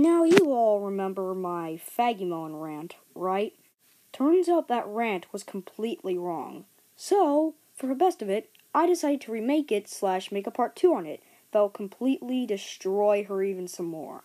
Now, you all remember my Faggimelon rant, right? Turns out that rant was completely wrong. So, for the best of it, I decided to remake it / make a part 2 on it that'll completely destroy her even some more.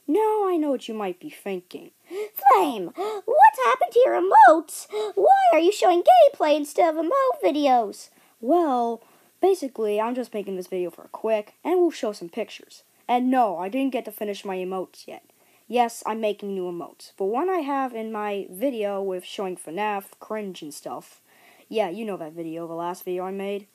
Now I know what you might be thinking. Flame, what's happened to your emotes? Why are you showing gameplay instead of emote videos? Well, basically, I'm just making this video for a quick, and we'll show some pictures. And no, I didn't get to finish my emotes yet. Yes, I'm making new emotes. But one I have in my video with showing FNAF, cringe and stuff. Yeah, you know that video, the last video I made.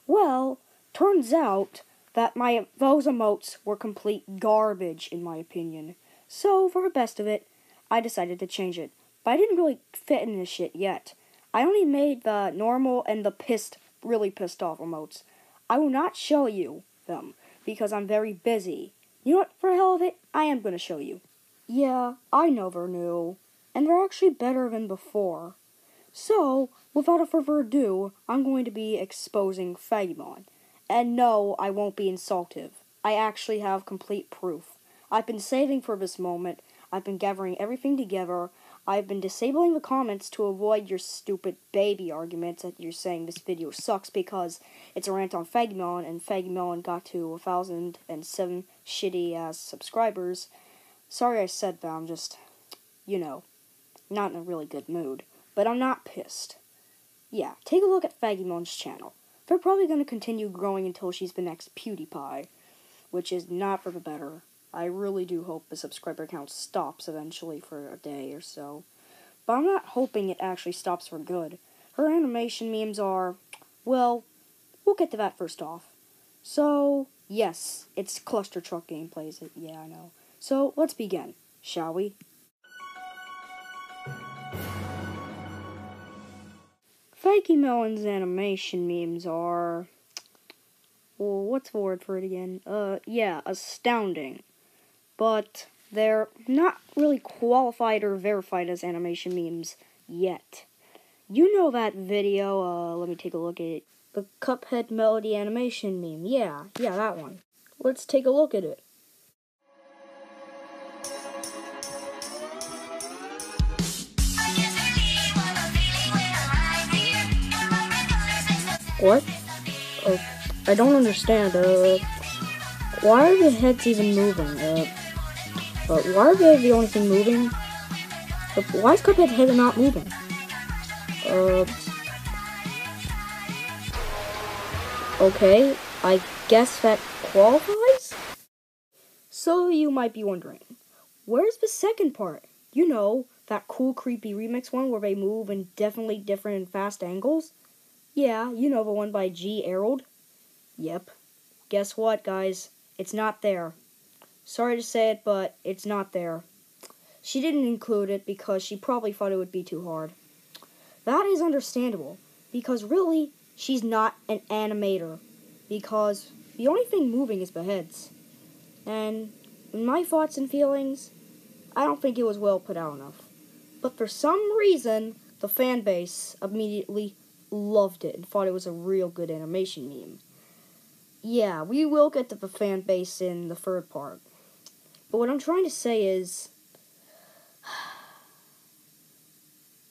Well, turns out that those emotes were complete garbage, in my opinion. So, for the best of it, I decided to change it. But I didn't really fit in this shit yet. I only made the normal and the really pissed off emotes. I will not show you them, because I'm very busy. You know what, for the hell of it, I am going to show you. Yeah, I know they're new, and they're actually better than before. So, without further ado, I'm going to be exposing Faggimelon. And no, I won't be insultive. I actually have complete proof. I've been saving for this moment. I've been gathering everything together. I've been disabling the comments to avoid your stupid baby arguments that you're saying this video sucks because it's a rant on Faggimelon, and Faggimelon got to 1,007 shitty-ass subscribers. Sorry I said that, I'm just, not in a really good mood. But I'm not pissed. Yeah, take a look at Faggimelon's channel. They're probably going to continue growing until she's the next PewDiePie, which is not for the better. I really do hope the subscriber count stops eventually for a day or so. But I'm not hoping it actually stops for good. Her animation memes are, well, we'll get to that first off. So, yes, it's cluster truck gameplays. Yeah, I know. So, let's begin, shall we? Faggimelon's animation memes are, well, what's the word for it again? Yeah, astounding. But they're not really qualified or verified as animation memes yet. You know that video, let me take a look at it. The Cuphead Melody animation meme. Yeah, that one. Let's take a look at it. What? I don't understand, why are the heads even moving? Why are they the only thing moving? Why is Cuphead's head not moving? Okay, I guess that qualifies? So you might be wondering, where's the second part? You know, that cool creepy remix one where they move in definitely different and fast angles? Yeah, you know the one by G. Errold? Yep. Guess what, guys? It's not there. Sorry to say it, but it's not there. She didn't include it because she probably thought it would be too hard. That is understandable, because really, she's not an animator, because the only thing moving is the heads. And in my thoughts and feelings, I don't think it was well put out enough. But for some reason, the fan base immediately loved it and thought it was a real good animation meme. Yeah, we will get to the fan base in the third part. But what I'm trying to say is,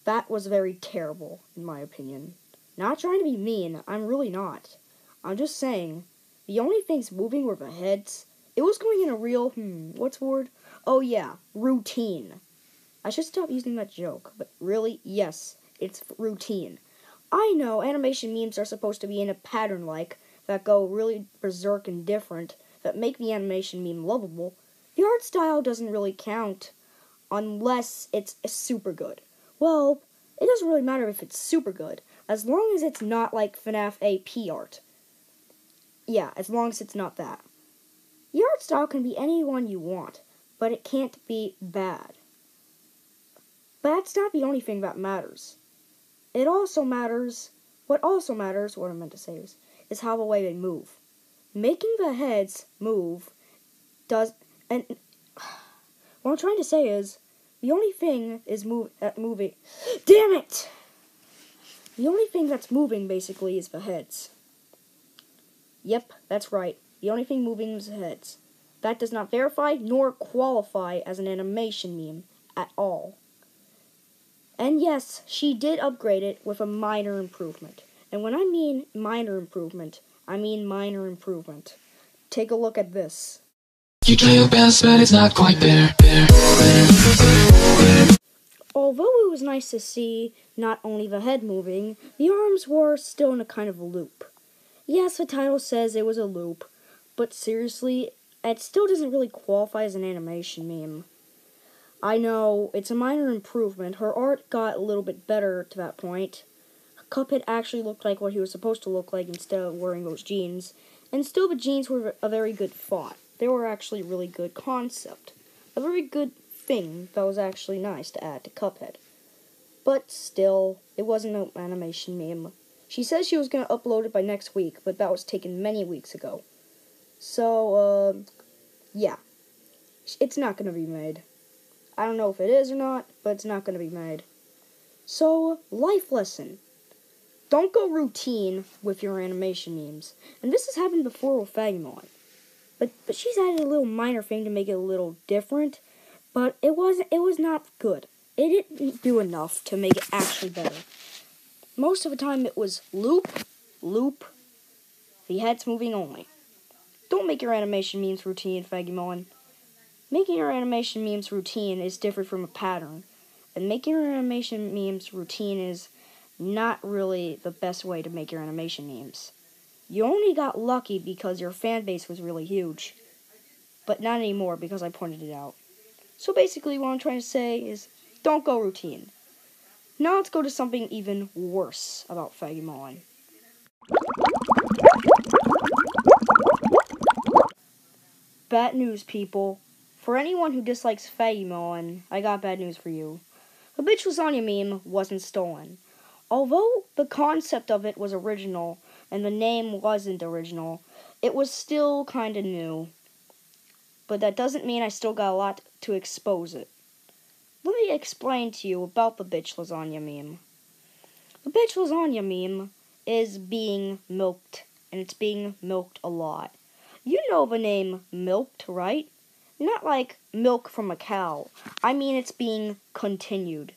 that was very terrible, in my opinion. Not trying to be mean, I'm really not. I'm just saying, the only things moving were the heads. It was going in a real, what's the word? Oh yeah, routine. I should stop using that joke, but really, yes, it's routine. I know animation memes are supposed to be in a pattern that go really berserk and different, that make the animation meme lovable. The art style doesn't really count unless it's super good. Well, it doesn't really matter if it's super good, as long as it's not like FNAF AP art. Yeah, as long as it's not that. The art style can be any one you want, but it can't be bad. But that's not the only thing that matters. What I meant to say is how the way they move. Making the heads move and what I'm trying to say is, the only thing is moving. Damn it! The only thing that's moving, basically, is the heads. Yep, that's right. The only thing moving is the heads. That does not verify nor qualify as an animation meme at all. And yes, she did upgrade it with a minor improvement. And when I mean minor improvement, I mean minor improvement. Take a look at this. You try your best, but it's not quite there. Although it was nice to see not only the head moving, the arms were still in a kind of loop. Yes, the title says it was a loop, but seriously, it still doesn't really qualify as an animation meme. I know, it's a minor improvement. Her art got a little bit better to that point. Cuphead actually looked like what he was supposed to look like instead of wearing those jeans. And still, the jeans were a very good thought. They were actually a really good concept. A very good thing that was actually nice to add to Cuphead. But still, it wasn't an animation meme. She says she was going to upload it by next week, but that was taken many weeks ago. So, yeah. It's not going to be made. I don't know if it is or not, but it's not going to be made. So, life lesson. Don't go routine with your animation memes. And this has happened before with Faggimelon. But she's added a little minor thing to make it a little different. But it was not good. It didn't do enough to make it actually better. Most of the time it was loop, loop, the head's moving only. Don't make your animation memes routine, Faggimelon. Making your animation memes routine is different from a pattern. And making your animation memes routine is not really the best way to make your animation memes. You only got lucky because your fan base was really huge. But not anymore because I pointed it out. So basically what I'm trying to say is, don't go routine. Now let's go to something even worse about Faggimelon. Bad news, people. For anyone who dislikes Faggimelon, I got bad news for you. The bitch lasagna meme wasn't stolen. Although the concept of it was original, and the name wasn't original, it was still kinda new. But that doesn't mean I still got a lot to expose it. Let me explain to you about the bitch lasagna meme. The bitch lasagna meme is being milked, and it's being milked a lot. You know the name milked, right? Not like milk from a cow. I mean it's being continued.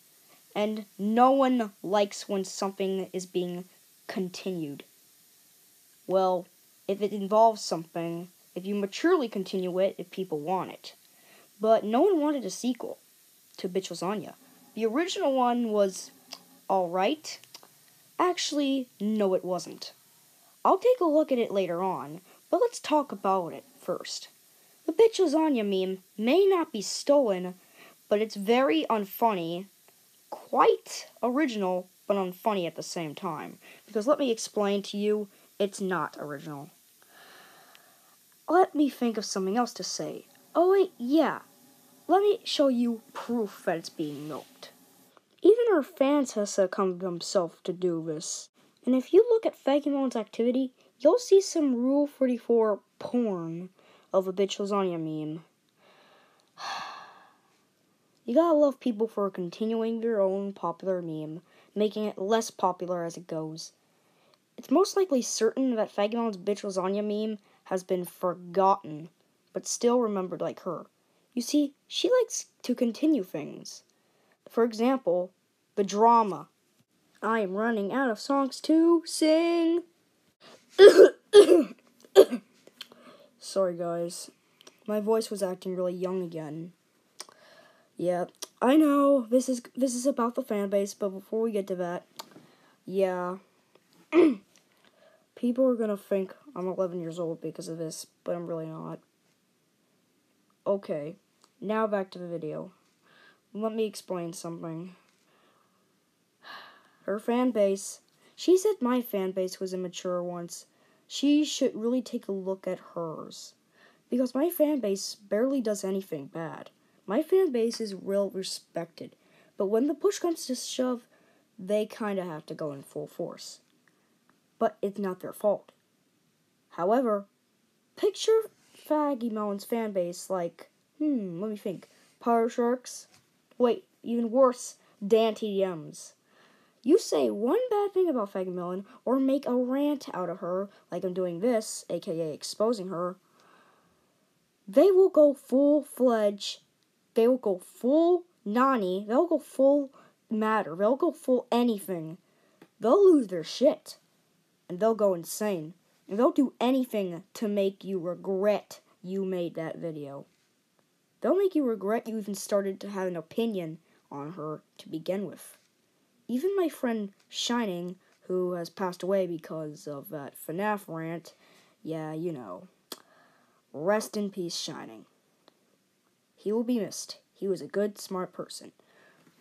And no one likes when something is being continued. Well, if it involves something, if you maturely continue it, if people want it. But no one wanted a sequel to Bitch Lasagna. The original one was alright. Actually, no it wasn't. I'll take a look at it later on, but let's talk about it first. The Bitch Lasagna meme may not be stolen, but it's very unfunny, quite original, but unfunny at the same time. Because let me explain to you, it's not original. Let me think of something else to say. Oh wait, yeah. Let me show you proof that it's being milked. Even our fans have succumbed to themselves to do this. And if you look at Faggimelon's activity, you'll see some Rule 34 porn of a bitch lasagna meme. You gotta love people for continuing their own popular meme, making it less popular as it goes. It's most likely certain that Faggimelon's bitch lasagna meme has been forgotten, but still remembered like her. You see, she likes to continue things. For example, the drama. I am running out of songs to sing. Sorry guys, my voice was acting really young again. Yeah, I know, this is about the fan base, but before we get to that, yeah. People are gonna think I'm 11 years old because of this, but I'm really not. Okay, now back to the video. Let me explain something. Her fan base. She said my fan base was immature once. She should really take a look at hers. Because my fan base barely does anything bad. My fan base is real respected. But when the push comes to shove, they kinda have to go in full force. But it's not their fault. However, picture Faggimelon's fan base like, let me think. Power Sharks? Wait, even worse, Dan TDMs. You say one bad thing about Faggimelon, or make a rant out of her, like I'm doing this, aka exposing her. they will go full-fledged, they will go full nani, they'll go full matter, they'll go full anything. They'll lose their shit, and they'll go insane. And they'll do anything to make you regret you made that video. They'll make you regret you even started to have an opinion on her to begin with. Even my friend Shining, who has passed away because of that FNAF rant, yeah, you know. Rest in peace, Shining. He will be missed. He was a good, smart person.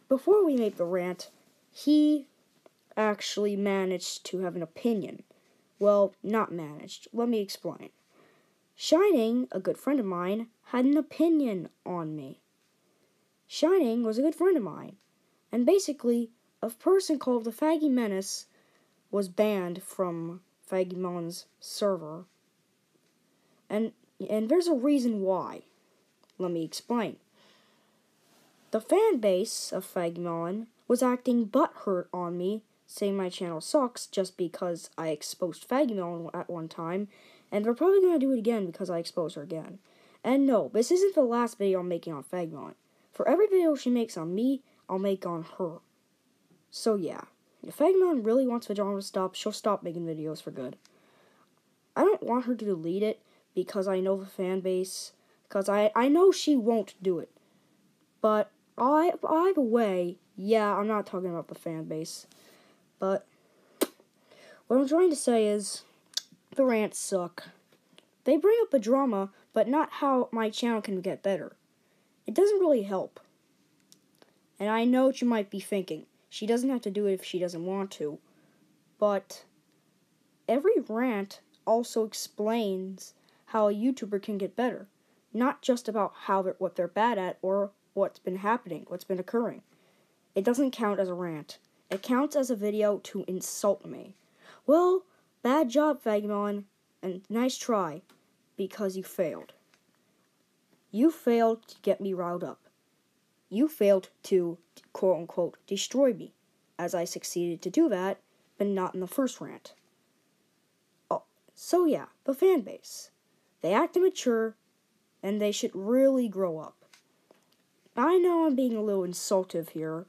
Before we made the rant, he actually managed to have an opinion. Well, not managed. Let me explain. Shining, a good friend of mine, had an opinion on me. Shining was a good friend of mine. And basically, a person called the Faggimelon was banned from Faggimelon's server. And there's a reason why. Let me explain. The fan base of Faggimelon was acting butthurt on me, saying my channel sucks just because I exposed Faggimelon at one time, and they're probably going to do it again because I exposed her again. And no, this isn't the last video I'm making on Faggimelon. For every video she makes on me, I'll make on her. So yeah, if Faggimelon really wants the drama to stop, she'll stop making videos for good. I don't want her to delete it because I know the fan base, because I know she won't do it. But either way, yeah, I'm not talking about the fan base. But what I'm trying to say is, the rants suck. They bring up the drama, but not how my channel can get better. It doesn't really help. And I know what you might be thinking. She doesn't have to do it if she doesn't want to. But every rant also explains how a YouTuber can get better. Not just about what they're bad at or what's been happening, what's been occurring. It doesn't count as a rant. It counts as a video to insult me. Well, bad job, Faggimelon, and nice try, because you failed. You failed to get me riled up. You failed to, quote-unquote, destroy me, as I succeeded to do that, but not in the first rant. Oh, so yeah, the fan base. They act immature, and they should really grow up. I know I'm being a little insultive here,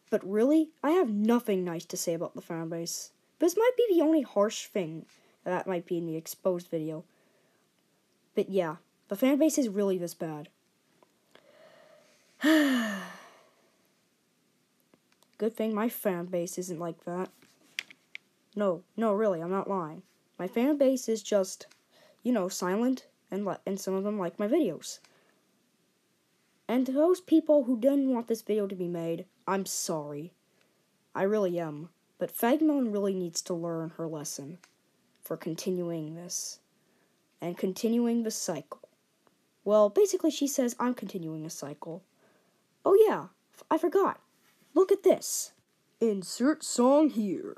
but really, I have nothing nice to say about the fanbase. This might be the only harsh thing that might be in the exposed video. But yeah, the fanbase is really this bad. Good thing my fanbase isn't like that. No, really, I'm not lying. My fanbase is just, silent, and some of them like my videos. And to those people who didn't want this video to be made, I'm sorry. I really am. But Faggimelon really needs to learn her lesson for continuing this. And continuing the cycle. Well, basically she says I'm continuing a cycle. Oh yeah, I forgot. Look at this. Insert song here.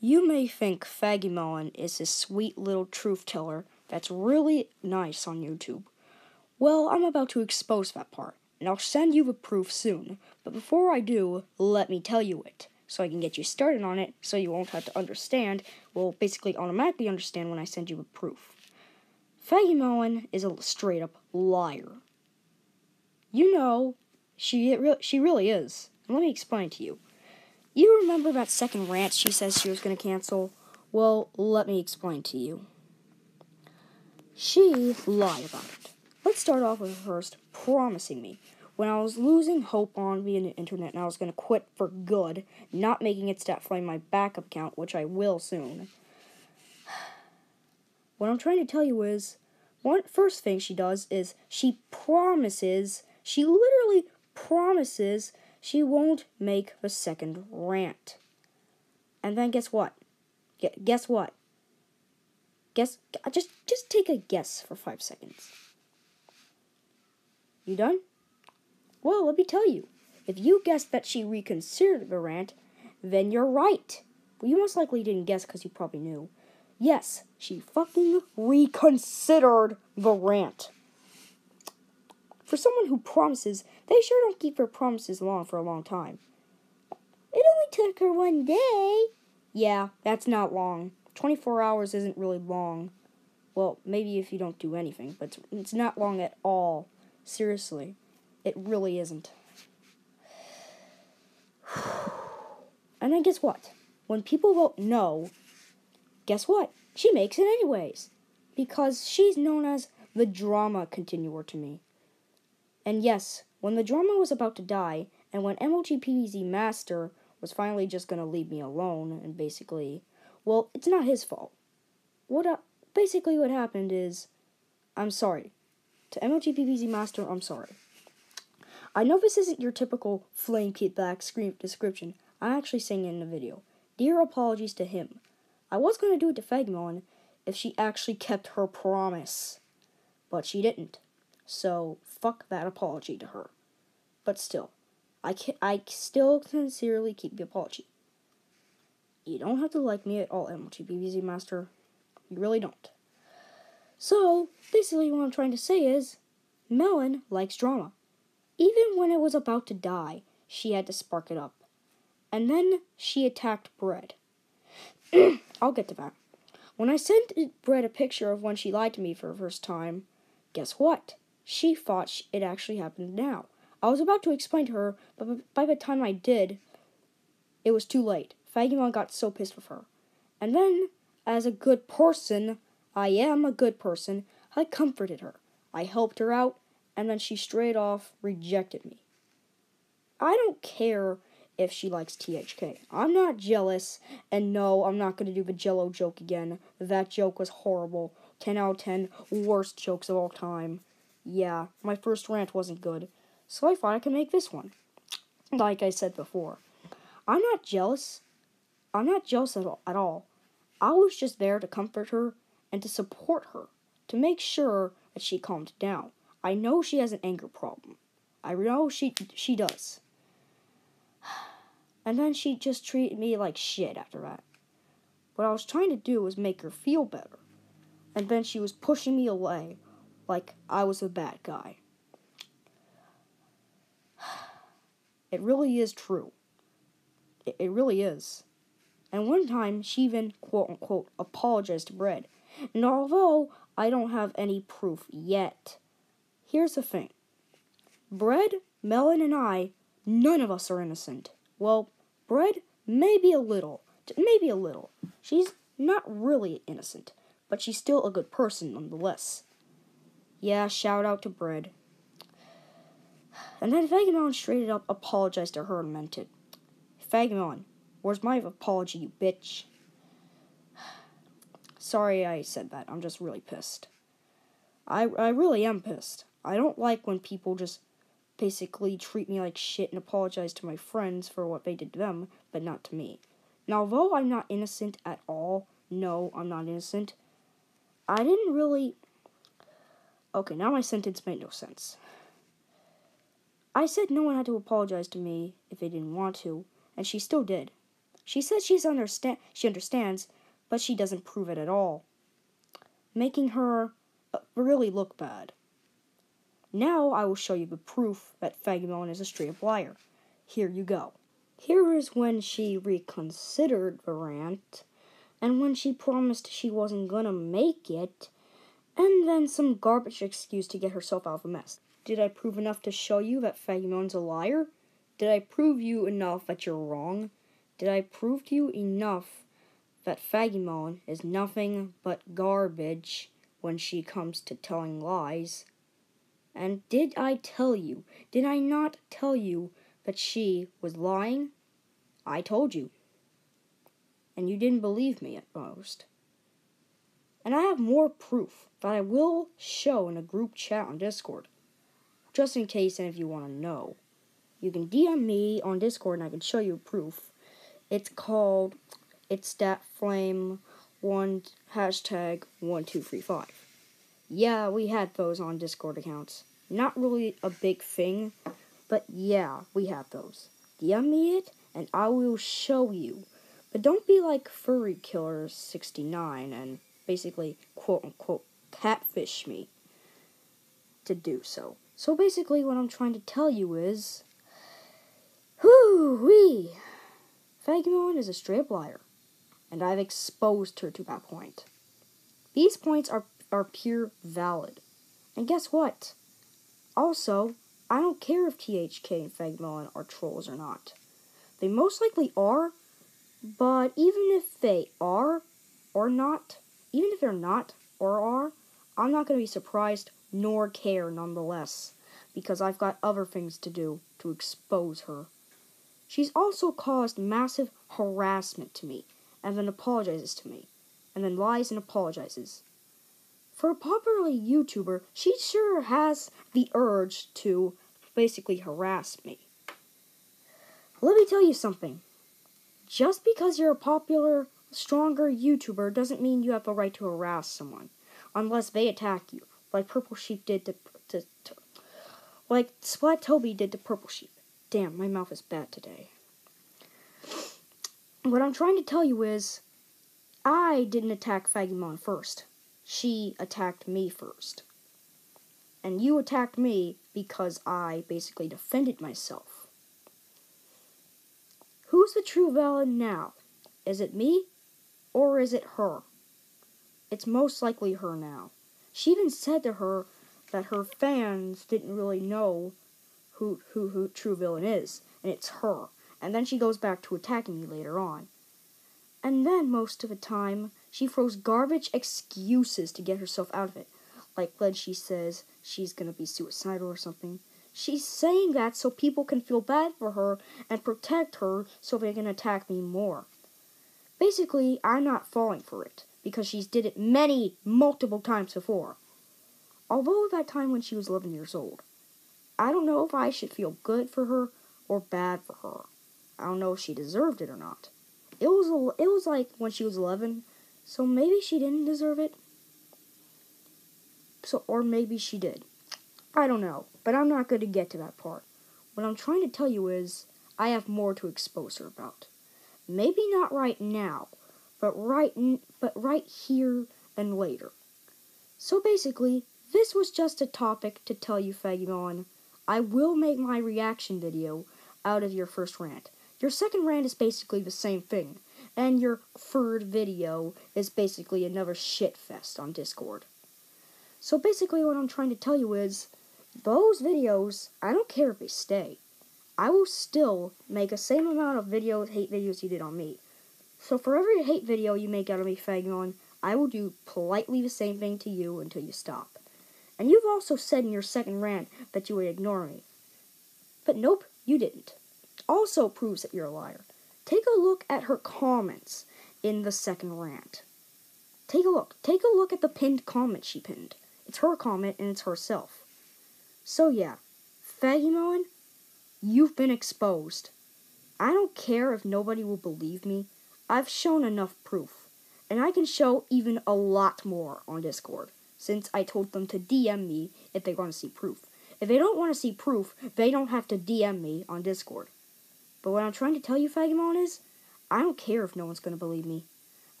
You may think Faggimelon is this sweet little truth teller that's really nice on YouTube. Well, I'm about to expose that part, and I'll send you the proof soon. But before I do, let me tell you it, so I can get you started on it, so you won't have to understand, well, basically automatically understand when I send you the proof. Faggimelon is a straight-up liar. You know, she really is. And let me explain to you. You remember that second rant she says she was going to cancel? Well, let me explain to you. She lied about it. Let's start off with first promising me, when I was losing hope on the internet and I was going to quit for good, not making it stop flying my backup account, which I will soon. What I'm trying to tell you is, first thing she does is she literally promises she won't make the second rant. And then guess what? Guess what? Just take a guess for 5 seconds. You done? Well, let me tell you. If you guessed that she reconsidered the rant, then you're right. Well, you most likely didn't guess because you probably knew. Yes, she fucking reconsidered the rant. For someone who promises, they sure don't keep their promises for a long time. It only took her 1 day. Yeah, that's not long. 24 hours isn't really long. Well, maybe if you don't do anything, but it's not long at all. Seriously, it really isn't. And then guess what? When people vote no, guess what? She makes it anyways. Because she's known as the drama continuer to me. And yes, when the drama was about to die, and when MLGPVZ Master was finally just gonna leave me alone, and basically, well, it's not his fault. Basically what happened is, I'm sorry. To MLGPVZ Master, I'm sorry. I know this isn't your typical flame feedback description. I'm actually saying it in the video. Dear apologies to him. I was gonna do it to Faggimelon if she actually kept her promise. But she didn't. So, fuck that apology to her. But still, I still sincerely keep the apology. You don't have to like me at all, MLGPVZ Master. You really don't. So, basically what I'm trying to say is, Melon likes drama. Even when it was about to die, she had to spark it up. And then she attacked Bread. I'll get to that. When I sent Bread a picture of when she lied to me for the first time, guess what? She thought it actually happened now. I was about to explain to her, but by the time I did, it was too late. Faggimelon got so pissed with her. And then, as a good person, I am a good person, I comforted her. I helped her out, and then she straight off rejected me. I don't care if she likes THK. I'm not jealous, and no, I'm not going to do the Jello joke again. That joke was horrible. 10 out of 10, worst jokes of all time. Yeah, my first rant wasn't good, so I thought I could make this one. Like I said before, I'm not jealous. I'm not jealous at all. I was just there to comfort her and to support her, to make sure that she calmed down. I know she has an anger problem. I know she does. And then she just treated me like shit after that. What I was trying to do was make her feel better. And then she was pushing me away like I was a bad guy. It really is true. It really is. And one time, she even, quote-unquote, apologized to Bread. And although I don't have any proof yet, here's the thing. Bread, Melon, and I, none of us are innocent. Well, Bread, maybe a little. She's not really innocent, but she's still a good person nonetheless. Yeah, shout out to Bread. And then Faggimelon straight up apologized to her and meant it. Faggimelon, where's my apology, you bitch? Sorry I said that. I'm just really pissed. I really am pissed. I don't like when people just basically treat me like shit and apologize to my friends for what they did to them, but not to me. Now, although I'm not innocent at all, no, I'm not innocent, I didn't really... Okay, now my sentence made no sense. I said no one had to apologize to me if they didn't want to, and she still did. She says she understands, but she doesn't prove it at all, making her really look bad. Now I will show you the proof that Faggimelon is a straight-up liar. Here you go. Here is when she reconsidered the rant, and when she promised she wasn't gonna make it, and then some garbage excuse to get herself out of the mess. Did I prove enough to show you that Faggimelon's a liar? Did I prove you enough that you're wrong? Did I prove to you enough that Faggimelon is nothing but garbage when she comes to telling lies? And did I not tell you that she was lying? I told you. And you didn't believe me at most. And I have more proof that I will show in a group chat on Discord. Just in case any of you want to know. You can DM me on Discord and I can show you proof. It's called statflame1 #1235. Yeah, we had those on Discord accounts. Not really a big thing, but yeah, we have those. DM me it and I will show you. But don't be like Furry Killer 69 and basically quote-unquote catfish me to do so. So basically what I'm trying to tell you is, whoo-wee, Faggimelon is a straight-up liar, and I've exposed her to that point. These points are pure valid. And guess what? Also, I don't care if THK and Faggimelon are trolls or not. They most likely are, but even if they are or not, even if they're not or are, I'm not going to be surprised nor care nonetheless, because I've got other things to do to expose her. She's also caused massive harassment to me, and then apologizes to me, and then lies and apologizes. For a popular YouTuber, she sure has the urge to basically harass me. Let me tell you something. Just because you're a popular, stronger YouTuber doesn't mean you have the right to harass someone, unless they attack you, like Purple Sheep did like Splat Toby did to Purple Sheep. Damn, my mouth is bad today. What I'm trying to tell you is, I didn't attack Faggimelon first. She attacked me first. And you attacked me because I basically defended myself. Who's the true villain now? Is it me? Or is it her? It's most likely her now. She even said to her that her fans didn't really know who true villain is, and it's her. And then she goes back to attacking me later on. And then, most of the time, she throws garbage excuses to get herself out of it. Like when she says she's gonna be suicidal or something. She's saying that so people can feel bad for her and protect her so they can attack me more. Basically, I'm not falling for it, because she's did it multiple times before. Although that time when she was 11 years old. I don't know if I should feel good for her or bad for her. I don't know if she deserved it or not. It was like when she was 11, so maybe she didn't deserve it. Or maybe she did. I don't know, but I'm not going to get to that part. What I'm trying to tell you is, I have more to expose her about. Maybe not right now, but right here and later. So basically, this was just a topic to tell you, Faggimelon, I will make my reaction video out of your first rant. Your second rant is basically the same thing, and your third video is basically another shitfest on Discord. So basically what I'm trying to tell you is, those videos, I don't care if they stay. I will still make the same amount of hate videos you did on me. So for every hate video you make out of me, Faggimelon, I will do politely the same thing to you until you stop. And you've also said in your second rant that you would ignore me. But nope, you didn't. Also proves that you're a liar. Take a look at her comments in the second rant. Take a look. Take a look at the pinned comment she pinned. It's her comment and it's herself. So yeah, Faggimelon, you've been exposed. I don't care if nobody will believe me. I've shown enough proof. And I can show even a lot more on Discord, since I told them to DM me if they want to see proof. If they don't want to see proof, they don't have to DM me on Discord. But what I'm trying to tell you, Faggimelon, is I don't care if no one's going to believe me.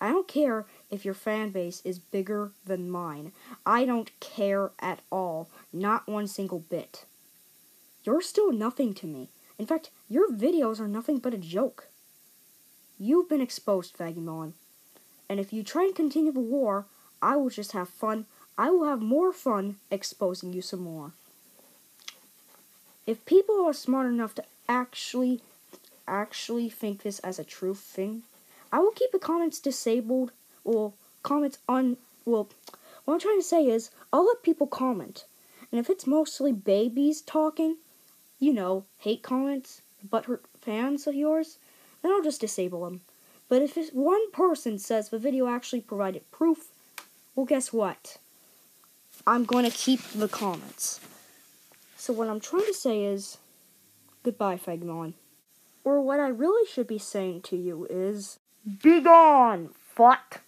I don't care if your fan base is bigger than mine. I don't care at all. Not one single bit. You're still nothing to me. In fact, your videos are nothing but a joke. You've been exposed, Faggimelon. And if you try and continue the war, I will just have fun. I will have more fun exposing you some more. If people are smart enough to actually think this as a true thing, I will keep the comments disabled, or comments what I'm trying to say is, I'll let people comment. And if it's mostly babies talking, hate comments, butthurt fans of yours, then I'll just disable them. But if one person says the video actually provided proof, well, guess what? I'm going to keep the comments. So what I'm trying to say is, goodbye, Faggimelon. Or what I really should be saying to you is, be gone, fuck!